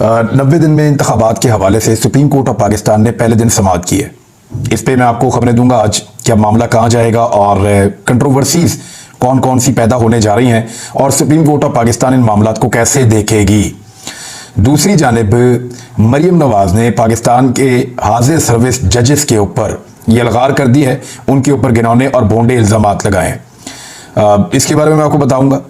90 दिन में इंतखाबात के हवाले से सुप्रीम कोर्ट ऑफ पाकिस्तान ने पहले दिन समाअत की है। इस पे मैं आपको खबरें दूंगा आज कि अब मामला कहाँ जाएगा और कंट्रोवर्सीज कौन कौन सी पैदा होने जा रही हैं और सुप्रीम कोर्ट ऑफ पाकिस्तान इन मामलों को कैसे देखेगी। दूसरी जानिब मरियम नवाज ने पाकिस्तान के हाजिर सर्विस जजेस के ऊपर ये अलगार कर दी है, उनके ऊपर घिनौने और भोंडे इल्ज़ाम लगाए हैं। इसके बारे में मैं आपको बताऊंगा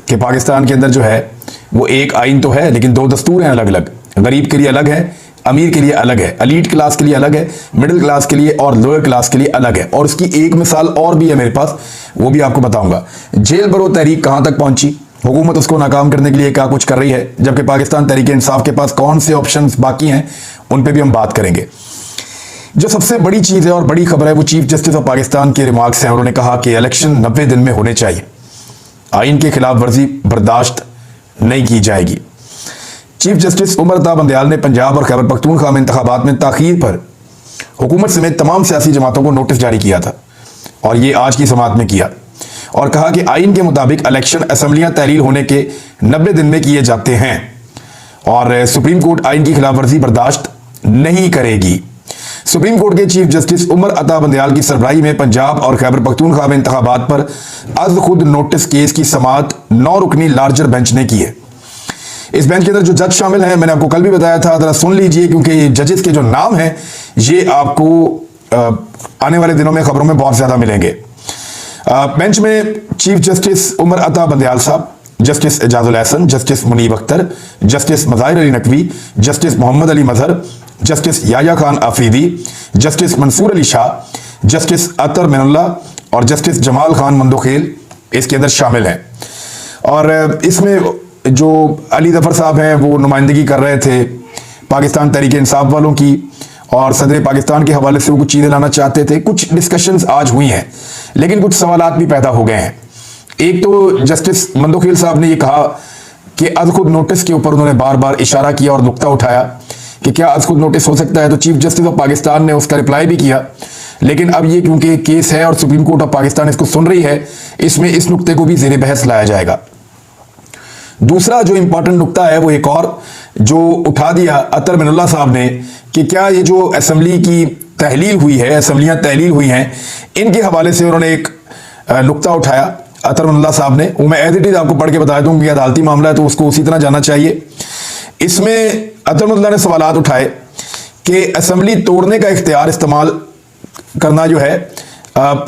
कि पाकिस्तान के अंदर जो है वो एक आइन तो है लेकिन दो दस्तूर हैं अलग अलग। गरीब के लिए अलग है, अमीर के लिए अलग है, एलीट क्लास के लिए अलग है, मिडिल क्लास के लिए और लोअर क्लास के लिए अलग है। और उसकी एक मिसाल और भी है मेरे पास, वो भी आपको बताऊंगा। जेल भरो तहरीक कहां तक पहुंची, हुकूमत उसको नाकाम करने के लिए क्या कुछ कर रही है, जबकि पाकिस्तान तहरीक इंसाफ के पास कौन से ऑप्शंस बाकी हैं उन पर भी हम बात करेंगे। जो सबसे बड़ी चीज है और बड़ी खबर है वो चीफ जस्टिस ऑफ पाकिस्तान के रिमार्क्स हैं। उन्होंने कहा कि इलेक्शन 90 दिन में होने चाहिए, आइन के खिलाफ वर्जी बर्दाश्त नहीं की जाएगी। चीफ जस्टिस उमर अता बंदयाल ने पंजाब और खैबर पख्तूनख्वा में इंतखाबात में ताखीर पर हुकूमत समेत तमाम सियासी जमातों को नोटिस जारी किया था और ये आज की समाअत में किया और कहा कि आइन के मुताबिक इलेक्शन असम्बलियां तहलील होने के 90 दिन में किए जाते हैं और सुप्रीम कोर्ट आइन की खिलाफ वर्जी बर्दाश्त नहीं करेगी। सुप्रीम कोर्ट के चीफ जस्टिस उमर अता बंदयाल की सरबराही में पंजाब और खैबर पख्तूनख्वा में इंतखाबात पर अज खुद नोटिस केस की समाअत 9 रुकनी लार्जर बेंच ने की है। इस बेंच के अंदर जो जज शामिल हैं मैंने आपको कल भी बताया था, जरा सुन लीजिए क्योंकि जजेस के जो नाम हैं ये आपको आने वाले दिनों में खबरों में बहुत ज्यादा मिलेंगे। बेंच में chief justice Umar Ata Bandial Sahab, justice Ijazul Ahsan, justice Munib Akhtar, justice Mazahar Ali Naqvi, justice Mohammad Ali Mazhar, justice Yahya Khan Afridi, justice Mansoor Ali Shah, justice Athar Minallah और जस्टिस जमाल खान मंदोखेल इसके अंदर शामिल हैं। और इसमें जो अली जफर साहब हैं वो नुमाइंदगी कर रहे थे पाकिस्तान तहरीक इंसाफ वालों की और सदर पाकिस्तान के हवाले से वो कुछ चीज़ें लाना चाहते थे। कुछ डिस्कशंस आज हुई हैं लेकिन कुछ सवालात भी पैदा हो गए हैं। एक तो जस्टिस मंदोखेल साहब ने ये कहा कि अज खुद नोटिस के ऊपर उन्होंने बार बार इशारा किया और नुक्ता उठाया कि क्या अज खुद नोटिस हो सकता है, तो चीफ जस्टिस ऑफ पाकिस्तान ने उसका रिप्लाई भी किया। लेकिन अब ये क्योंकि केस है और सुप्रीम कोर्ट ऑफ पाकिस्तान इसको सुन रही है, इसमें इस नुक्ते को भी ज़ेर बहस लाया जाएगा। दूसरा जो इंपॉर्टेंट नुक्ता है वो एक और जो उठा दिया अतर मिनुल्ला साहब ने कि क्या ये जो असेंबली की तहलील हुई है, असेंबलियां तहलील हुई हैं, इनके हवाले से उन्होंने एक नुक्ता उठाया अतर मिनुल्ला साहब ने। वो मैं एज इट इज आपको पढ़ के बता दूं कि अदालती मामला है तो उसको उसी तरह जाना चाहिए। इसमें अतर मिनुल्ला ने सवालात उठाए कि असेंबली तोड़ने का इख्तियार इस्तेमाल करना जो है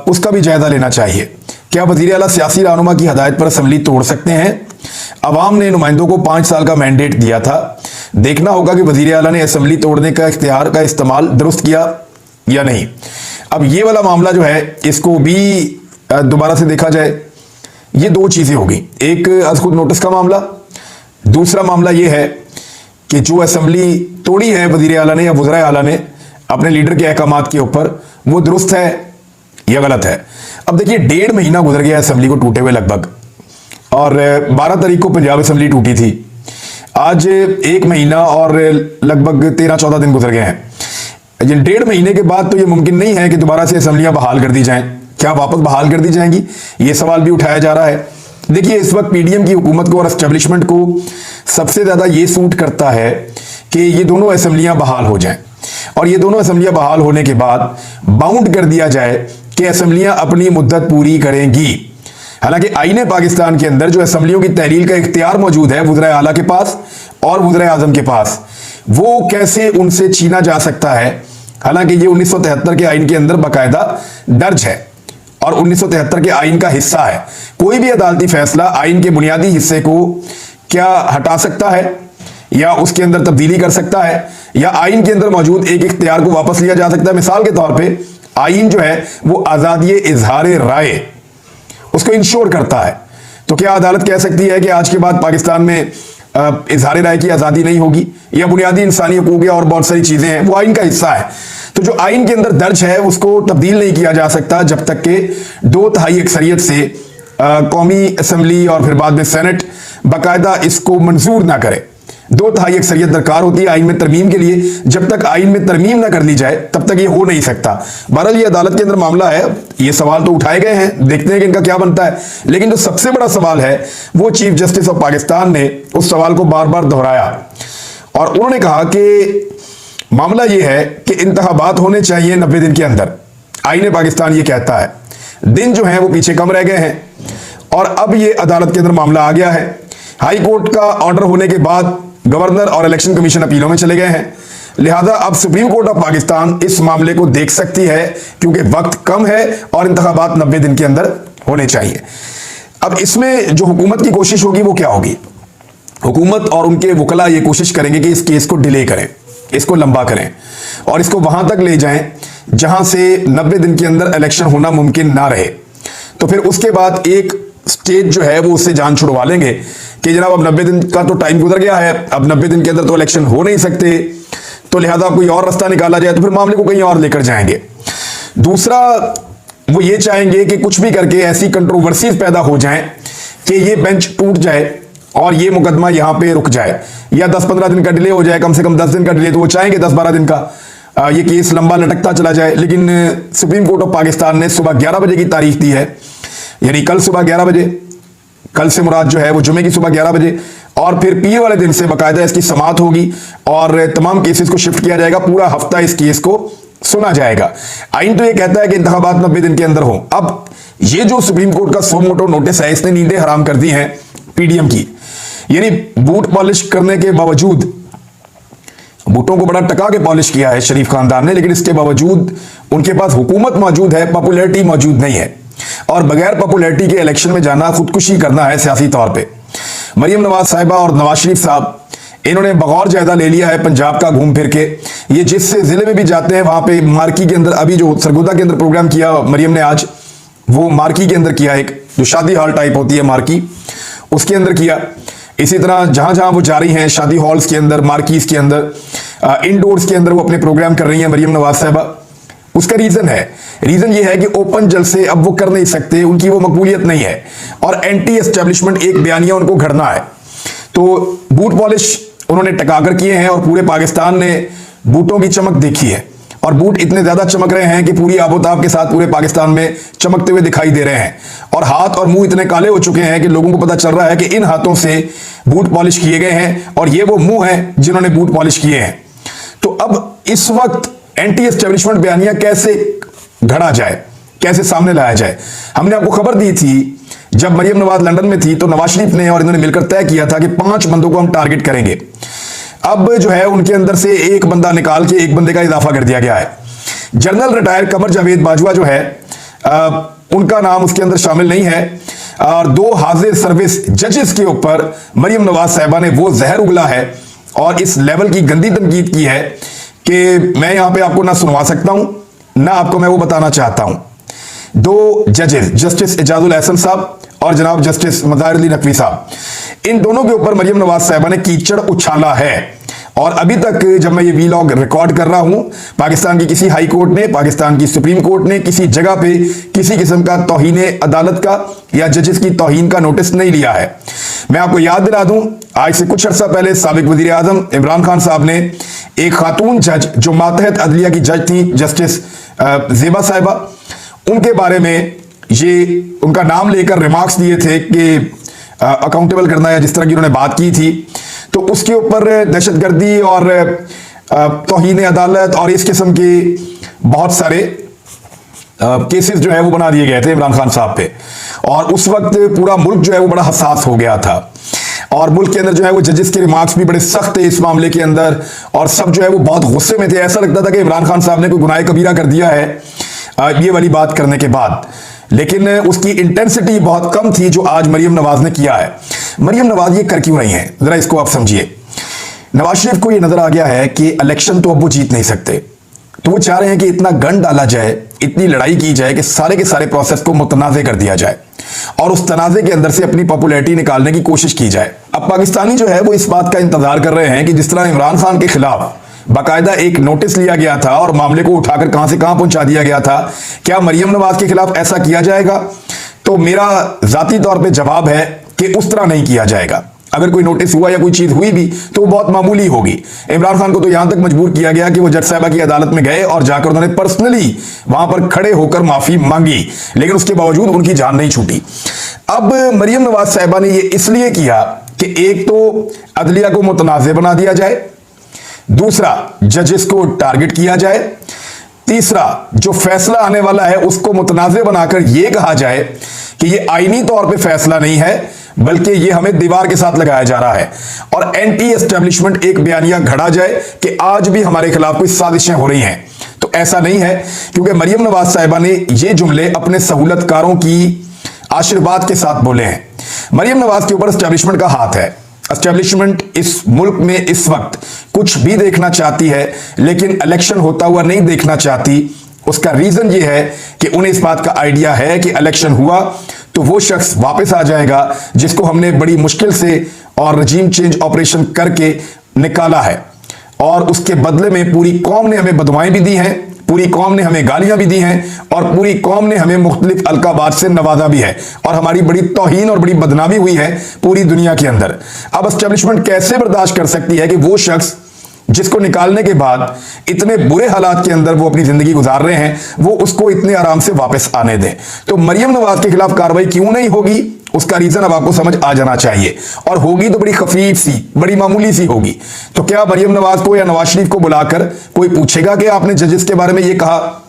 उसका भी जायजा लेना चाहिए। क्या वज़ीर आला सियासी रहनुमा की हदायत पर असेंबली तोड़ सकते हैं? अवाम ने नुमाइंदों को 5 साल का मैंडेट दिया था, देखना होगा कि वज़ीर आला ने असेंबली तोड़ने का इख्तियार का इस्तेमाल दुरुस्त किया या नहीं। अब ये वाला मामला जो है इसको भी दोबारा से देखा जाए। ये दो चीज़ें होगी, एक अज खुद नोटिस का मामला, दूसरा मामला ये है कि जो असेंबली तोड़ी है वज़ीर आला ने या वज़राए आला ने अपने लीडर के अहकामात के ऊपर, वो दुरुस्त है या गलत है। अब देखिए 1.5 महीना गुजर गया असेंबली को टूटे हुए लगभग, और 12 तारीख को पंजाब असेंबली टूटी थी। आज 1 महीना और लगभग 13-14 दिन गुजर गए हैं। 1.5 महीने के बाद तो ये मुमकिन नहीं है कि दोबारा से असेंबलियां बहाल कर दी जाएं। क्या वापस बहाल कर दी जाएंगी, ये सवाल भी उठाया जा रहा है। देखिए इस वक्त पीडीएम की हुकूमत को और एस्टेब्लिशमेंट को सबसे ज्यादा ये सूट करता है कि ये दोनों असेंबलियां बहाल हो जाएं और ये दोनों असेंबलियां बहाल होने के बाद बाउंड कर दिया जाए कि असेंबलियां अपनी मुद्दत पूरी करेंगी। हालांकि आईने पाकिस्तान के अंदर जो असेंबलियों की तहलील का इख्तियार मौजूद है वज़ीर आला के पास और वज़ीर आज़म के पास, वो कैसे उनसे छीना जा सकता है। हालांकि ये 1973 के आइन के अंदर बाकायदा दर्ज है और 1973 के आइन का हिस्सा है। कोई भी अदालती फैसला आइन के बुनियादी हिस्से को क्या हटा सकता है या उसके अंदर तब्दीली कर सकता है या आइन के अंदर मौजूद एक इख्तियार को वापस लिया जा सकता है। मिसाल के तौर पर आइन जो है वो आज़ादी इजहार राय उसको इंश्योर करता है। तो क्या अदालत कह सकती है कि आज के बाद पाकिस्तान में इजहार राय की आज़ादी नहीं होगी या बुनियादी इंसानी हकूक़ और बहुत सारी चीज़ें हैं वो आइन का हिस्सा है। तो जो आइन के अंदर दर्ज है उसको तब्दील नहीं किया जा सकता जब तक कि 2/3 अक्सरियत से कौमी असेंबली और फिर बाद में सेनेट बाकायदा इसको मंजूर ना करे। 2/3 अक्सरियत दरकार होती है आइन में तरमीम के लिए। जब तक आइन में तरमीम ना कर ली जाए तब तक ये हो नहीं सकता। बहरहाल ये अदालत के अंदर मामला है, ये सवाल तो उठाए गए हैं, देखते हैं कि इनका क्या बनता है। लेकिन जो सबसे बड़ा सवाल है वो चीफ जस्टिस ऑफ पाकिस्तान ने उस सवाल को बार बार दोहराया और उन्होंने कहा कि मामला यह है कि इंतखाबात होने चाहिए 90 दिन के अंदर। आईने पाकिस्तान ये कहता है, दिन जो है वो पीछे कम रह गए हैं और अब ये अदालत के अंदर मामला आ गया है। हाई कोर्ट का ऑर्डर होने के बाद गवर्नर और इलेक्शन कमीशन अपीलों में चले गए हैं, लिहाजा अब सुप्रीम कोर्ट ऑफ पाकिस्तान इस मामले को देख सकती है क्योंकि वक्त कम है और इंतखाबात 90 दिन के अंदर होने चाहिए। अब इसमें जो हुकूमत की कोशिश होगी वो क्या होगी? हुकूमत और उनके वकला ये कोशिश करेंगे कि इस केस को डिले करें, इसको लंबा करें और इसको वहां तक ले जाएं जहां से 90 दिन के अंदर इलेक्शन होना मुमकिन ना रहे। तो फिर उसके बाद एक स्टेट जो है वो उससे जान छुड़वा लेंगे कि जनाब अब 90 दिन का तो टाइम गुजर गया है, अब 90 दिन के अंदर तो इलेक्शन हो नहीं सकते, तो लिहाजा कोई और रास्ता निकाला जाए। तो फिर मामले को कहीं और लेकर जाएंगे। दूसरा, वो ये चाहेंगे कि कुछ भी करके ऐसी कंट्रोवर्सीज पैदा हो जाएं कि ये बेंच टूट जाए और ये मुकदमा यहां पे रुक जाए, या 10-15 दिन का डिले हो जाए, कम से कम 10 दिन का डिले तो वो चाहेंगे, 10-12 दिन का ये केस लंबा लटकता चला जाए। लेकिन सुप्रीम कोर्ट ऑफ पाकिस्तान ने सुबह 11 बजे की तारीख दी है, यानी कल सुबह 11 बजे, कल से मुराद जो है वो जुमे की सुबह 11 बजे, और फिर पीर वाले दिन से बाकायदा इसकी समाअत होगी और तमाम केसेस को शिफ्ट किया जाएगा। पूरा हफ्ता इस केस को सुना जाएगा। आइन तो ये कहता है कि इंतखाबात 90 दिन के अंदर हो। अब ये जो सुप्रीम कोर्ट का सो मोटो नोटिस है, इसने नींदें हराम कर दी हैं पीडीएम की, यानी बूट पॉलिश करने के बावजूद, बूटों को बड़ा टका के पॉलिश किया है शरीफ खानदान ने, लेकिन इसके बावजूद उनके पास हुकूमत मौजूद है, पॉपुलैरिटी मौजूद नहीं है, और बगैर पॉपुलैरिटी के इलेक्शन में जाना खुदकुशी करना है सियासी तौर पे। मरियम नवाज साहिबा और नवाज शरीफ साहब, इन्होंने बगौर जायजा ले लिया है पंजाब का घूम फिर के। ये जिस जिले में भी जाते हैं वहां पे मार्की के अंदर, अभी जो सरगोदा के अंदर प्रोग्राम किया मरियम ने आज, वो मार्की के अंदर किया, एक जो शादी हॉल टाइप होती है मार्की, उसके अंदर किया। इसी तरह जहां जहां वो जा रही हैं, शादी हॉल्स के अंदर, मार्कीज के अंदर, इंडोर्स के अंदर वो अपने प्रोग्राम कर रही हैं मरियम नवाज साहिबा। उसका रीजन ये है कि ओपन जलसे अब वो कर नहीं सकते, उनकी वो मकबूलियत नहीं है और एंटी एस्टेब्लिशमेंट एक बयानिया उनको घड़ना है। तो बूट पॉलिश उन्होंने टकाकर किए हैं और पूरे पाकिस्तान ने बूटों की चमक देखी है, और बूट इतने ज्यादा चमक रहे हैं कि पूरी आबोताब के साथ पूरे पाकिस्तान में चमकते हुए दिखाई दे रहे हैं, और हाथ और मुंह इतने काले हो चुके हैं कि लोगों को पता चल रहा है कि इन हाथों से बूट पॉलिश किए गए हैं और ये वो मुंह हैं जिन्होंने बूट पॉलिश किए हैं। तो अब इस वक्त एंटी एस्टेब्लिशमेंट बयानिया कैसे घड़ा जाए, कैसे सामने लाया जाए? हमने आपको खबर दी थी जब मरियम नवाज लंदन में थी तो नवाज शरीफ ने और इन्होंने मिलकर तय किया था कि 5 बंदों को हम टारगेट करेंगे। अब जो है उनके अंदर से एक बंदा निकाल के एक बंदे का इजाफा कर दिया गया है। जनरल रिटायर कमर जावेद बाजवा जो है, उनका नाम उसके अंदर शामिल नहीं है, और 2 हाजिर सर्विस जजेस के ऊपर मरियम नवाज साहिबा ने वो जहर उगला है और इस लेवल की गंदी तनकीद की है कि मैं यहां पे आपको ना सुनवा सकता हूं ना आपको मैं वो बताना चाहता हूं। 2 जजेस, जस्टिस एजाजुल एहसन साहब और जनाब जस्टिस मज़ाहिर अली नकवी साहब, इन दोनों के ऊपर मरियम नवाज साहिबा ने कीचड़ उछाला है। और अभी तक जब मैं ये वीलॉग रिकॉर्ड कर रहा हूं, पाकिस्तान की किसी हाई कोर्ट ने, पाकिस्तान की सुप्रीम कोर्ट ने किसी जगह पे किसी किस्म का तौहीन अदालत का या जजेस की तौहीन का नोटिस नहीं लिया है। मैं आपको याद दिला दूं, आज से कुछ अर्सा पहले साबिक वजीर आजम इमरान खान साहब ने एक खातून जज जो मातहत अदलिया की जज थी, जस्टिस जेबा साहिबा, उनके बारे में ये उनका नाम लेकर रिमार्क्स दिए थे कि अकाउंटेबल करना है, जिस तरह की उन्होंने बात की थी, तो उसके ऊपर दहशतगर्दी और तौहीन अदालत और इस किस्म के बहुत सारे केसेस जो है वो बना दिए गए थे इमरान खान साहब पे। और उस वक्त पूरा मुल्क जो है वो बड़ा हसास हो गया था, और मुल्क के अंदर जो है वो जजेस के रिमार्क्स भी बड़े सख्त थे इस मामले के अंदर, और सब जो है वो बहुत गुस्से में थे। ऐसा लगता था कि इमरान खान साहब ने कोई गुनाह कबीरा कर दिया है ये वाली बात करने के बाद, लेकिन उसकी इंटेंसिटी बहुत कम थी जो आज मरियम नवाज ने किया है। मरियम नवाज ये कर क्यों रही हैं, जरा इसको आप समझिए। नवाज शरीफ को ये नजर आ गया है कि इलेक्शन तो अब वो जीत नहीं सकते, तो वो चाह रहे हैं कि इतना गन डाला जाए, इतनी लड़ाई की जाए कि सारे के सारे प्रोसेस को मुतनाज़े कर दिया जाए और उस तनाज़े के अंदर से अपनी पॉपुलैरिटी निकालने की कोशिश की जाए। अब पाकिस्तानी जो है वो इस बात का इंतजार कर रहे हैं कि जिस तरह इमरान खान के खिलाफ बाकायदा एक नोटिस लिया गया था और मामले को उठाकर कहां से कहां पहुंचा दिया गया था, क्या मरियम नवाज के खिलाफ ऐसा किया जाएगा? तो मेरा जाती तौर पे जवाब है कि उस तरह नहीं किया जाएगा। अगर कोई नोटिस हुआ या कोई चीज हुई भी तो वो बहुत मामूली होगी। इमरान खान को तो यहां तक मजबूर किया गया कि वो जज साहिबा की अदालत में गए और जाकर उन्होंने पर्सनली वहां पर खड़े होकर माफी मांगी, लेकिन उसके बावजूद उनकी जान नहीं छूटी। अब मरियम नवाज साहिबा ने ये इसलिए किया कि एक तो अदलिया को मुतनाज़े बना दिया जाए, दूसरा, जजेस को टारगेट किया जाए। तीसरा, जो फैसला आने वाला है उसको मुतनाज़े बनाकर यह कहा जाए कि यह आईनी तौर पे फैसला नहीं है, बल्कि यह हमें दीवार के साथ लगाया जा रहा है। और एंटी एस्टेब्लिशमेंट एक बयानिया घड़ा जाए कि आज भी हमारे खिलाफ कोई साजिशें हो रही हैं। तो ऐसा नहीं है, क्योंकि मरियम नवाज साहिबा ने ये जुमले अपने सहूलतकारों की आशीर्वाद के साथ बोले हैं। मरियम नवाज के ऊपर एस्टेब्लिशमेंट का हाथ है। एस्टेब्लिशमेंट इस मुल्क में इस वक्त कुछ भी देखना चाहती है, लेकिन इलेक्शन होता हुआ नहीं देखना चाहती। उसका रीजन यह है कि उन्हें इस बात का आइडिया है कि इलेक्शन हुआ तो वो शख्स वापस आ जाएगा जिसको हमने बड़ी मुश्किल से और रजीम चेंज ऑपरेशन करके निकाला है, और उसके बदले में पूरी कौम ने हमें बदवाएं भी दी हैं, पूरी कौम ने हमें गालियां भी दी हैं, और पूरी कौम ने हमें मुख्तलिफ अलकाबात से नवाजा भी है, और हमारी बड़ी तौहीन और बड़ी बदनामी हुई है पूरी दुनिया के अंदर। अब एस्टेब्लिशमेंट कैसे बर्दाश्त कर सकती है कि वो शख्स जिसको निकालने के बाद इतने बुरे हालात के अंदर वो अपनी जिंदगी गुजार रहे हैं, वो उसको इतने आराम से वापस आने दें। तो मरियम नवाज के खिलाफ कार्रवाई क्यों नहीं होगी, उसका रीजन अब आपको समझ आ जाना चाहिए, और होगी तो बड़ी खफीफ सी, बड़ी मामूली सी होगी। तो क्या मरियम नवाज को या नवाज शरीफ को बुलाकर कोई पूछेगा कि आपने जजेस के बारे में ये कहा,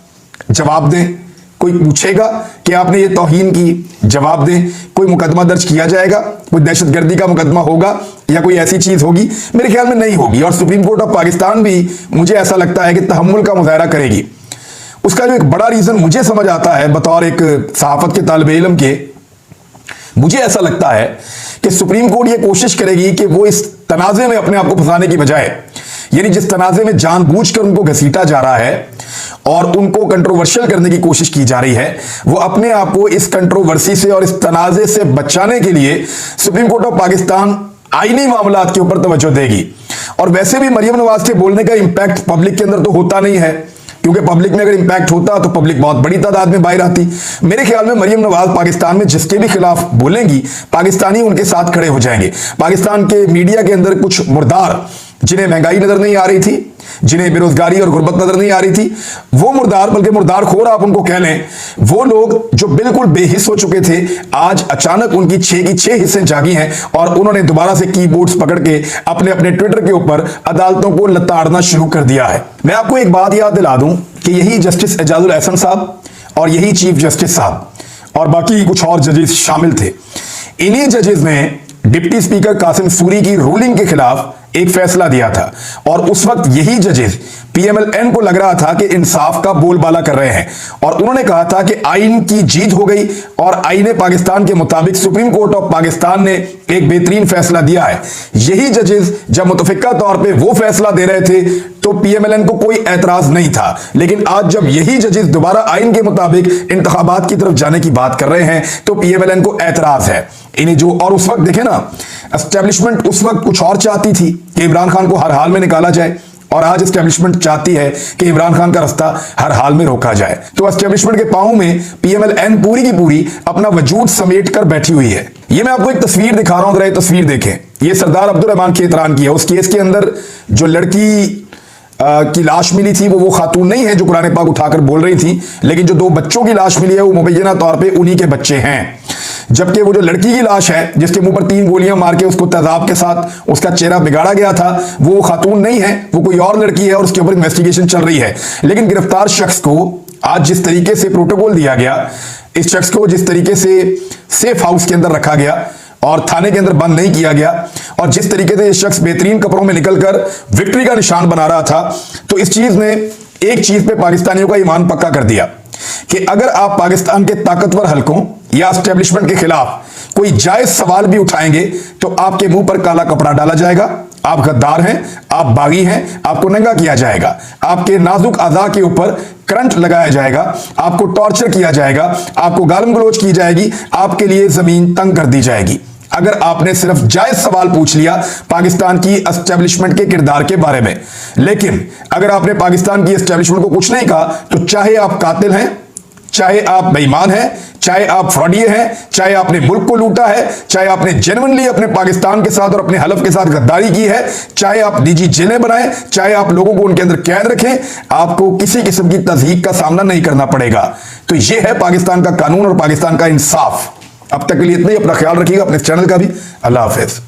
जवाब दें? कोई पूछेगा कि आपने ये तौहीन की, जवाब दें? कोई मुकदमा दर्ज किया जाएगा, कोई दहशतगर्दी का मुकदमा होगा या कोई ऐसी चीज होगी? मेरे ख्याल में नहीं होगी। और सुप्रीम कोर्ट ऑफ पाकिस्तान भी मुझे ऐसा लगता है कि तहम्मुल का मुजाहरा करेगी। उसका जो एक बड़ा रीजन मुझे समझ आता है बतौर एक सहाफत के तालिबे इल्म के, मुझे ऐसा लगता है कि सुप्रीम कोर्ट ये कोशिश करेगी कि वो इस तनाजे में अपने आप को फंसाने की बजाय, यानी जिस तनाजे में जानबूझकर उनको घसीटा जा रहा है और उनको कंट्रोवर्शियल करने की कोशिश की जा रही है, वो अपने आप को इस कंट्रोवर्सी से और इस तनाजे से बचाने के लिए सुप्रीम कोर्ट ऑफ पाकिस्तान आईनी मामलात के ऊपर तवज्जो देगी। और वैसे भी मरियम नवाज के बोलने का इंपैक्ट पब्लिक के अंदर तो होता नहीं है, क्योंकि पब्लिक में अगर इंपैक्ट होता तो पब्लिक बहुत बड़ी तादाद में बाहर आती। मेरे ख्याल में मरियम नवाज पाकिस्तान में जिसके भी खिलाफ बोलेंगी, पाकिस्तानी उनके साथ खड़े हो जाएंगे। पाकिस्तान के मीडिया के अंदर कुछ मुर्दार, जिन्हें महंगाई नजर नहीं आ रही थी, जिन्हें बेरोजगारी और गुर्बत नजर नहीं आ रही थी, वो मुर्दार, बल्कि मुर्दार खोर आप उनको कह लें, वो लोग जो बिल्कुल बेहिस हो चुके थे, आज अचानक उनकी 6 की 6 हिस्सें जागी हैं और उन्होंने दोबारा से कीबोर्ड्स पकड़ के अपने अपने ट्विटर के ऊपर अदालतों को लताड़ना शुरू कर दिया है। मैं आपको एक बात याद दिला दूं कि यही जस्टिस एजाजुल एहसन साहब और यही चीफ जस्टिस साहब और बाकी कुछ और जजेस शामिल थे। इन्हीं जजेस ने डिप्टी स्पीकर कासिम सूरी की रूलिंग के खिलाफ एक फैसला दिया था, और उस वक्त यही जजेस पीएमएलएन को लग रहा था कि इंसाफ का बोलबाला कर रहे हैं, और उन्होंने कहा था कि आइन की जीत हो गई और आईने पाकिस्तान के मुताबिक सुप्रीम कोर्ट ऑफ पाकिस्तान ने एक बेहतरीन फैसला दिया है। यही जजेस जब मुतफिका तौर पे वो फैसला दे रहे थे तो पीएमएलएन को कोई एतराज नहीं था, लेकिन आज जब यही जजेस दोबारा आइन के मुताबिक इंतखाबात की तरफ जाने की बात कर रहे हैं तो पीएमएलएन को एतराज है। इन्हें जो, और उस वक्त देखे ना, एस्टेब्लिशमेंट उस वक्त कुछ और चाहती थी कि इमरान खान को हर हाल में निकाला जाए, और आज एस्टेब्लिशमेंट चाहती है कि इमरान खान का रास्ता हर हाल में रोका जाए। तो एस्टेब्लिशमेंट के पांव में पीएमएलएन पूरी की पूरी अपना वजूद समेट कर बैठी हुई है। ये मैं आपको एक तस्वीर दिखा रहा हूं, जरा ये तस्वीर देखें। ये सरदार अब्दुल रहमान खेतरान की है। उस केस के अंदर जो लड़की की लाश मिली थी वो खातून नहीं है जो कुरान पाक उठाकर बोल रही थी, लेकिन जो 2 बच्चों की लाश मिली है वो मुबैना तौर पे उन्हीं के बच्चे हैं। जबकि वो जो लड़की की लाश है जिसके मुंह पर 3 गोलियां मार के उसको तेजाब के साथ उसका चेहरा बिगाड़ा गया था, वो खातून नहीं है, वो कोई और लड़की है और उसके ऊपर इन्वेस्टिगेशन चल रही है। लेकिन गिरफ्तार शख्स को आज जिस तरीके से प्रोटोकॉल दिया गया, इस शख्स को जिस तरीके से सेफ हाउस के अंदर रखा गया और थाने के अंदर बंद नहीं किया गया, और जिस तरीके से इस शख्स बेहतरीन कपड़ों में निकलकर विक्ट्री का निशान बना रहा था, तो इस चीज ने एक चीज पे पाकिस्तानियों का ईमान पक्का कर दिया कि अगर आप पाकिस्तान के ताकतवर हलकों या एस्टेब्लिशमेंट के खिलाफ कोई जायज सवाल भी उठाएंगे तो आपके मुंह पर काला कपड़ा डाला जाएगा। आप गद्दार हैं, आप बागी हैं, आपको नंगा किया जाएगा, आपके नाजुक अज़ा के ऊपर करंट लगाया जाएगा, आपको टॉर्चर किया जाएगा, आपको गालम गलोच की जाएगी, आपके लिए जमीन तंग कर दी जाएगी अगर आपने सिर्फ जायज सवाल पूछ लिया पाकिस्तान की एस्टेब्लिशमेंट के किरदार के बारे में। लेकिन अगर आपने पाकिस्तान की एस्टेब्लिशमेंट को कुछ नहीं कहा तो चाहे आप कातिल हैं, चाहे आप बेईमान हैं, चाहे आप फ्रॉडिये हैं, चाहे आपने मुल्क को लूटा है, चाहे आपने जेन्युइनली अपने पाकिस्तान के साथ और अपने हलफ के साथ गद्दारी की है, चाहे आप निजी जेलें बनाएं, चाहे आप लोगों को उनके अंदर कैद रखें, आपको किसी किस्म की तज़हीक का सामना नहीं करना पड़ेगा। तो यह है पाकिस्तान का कानून और पाकिस्तान का इंसाफ। अब तक के लिए इतना ही। अपना ख्याल रखिएगा, अपने चैनल का भी। अल्लाह हाफिज।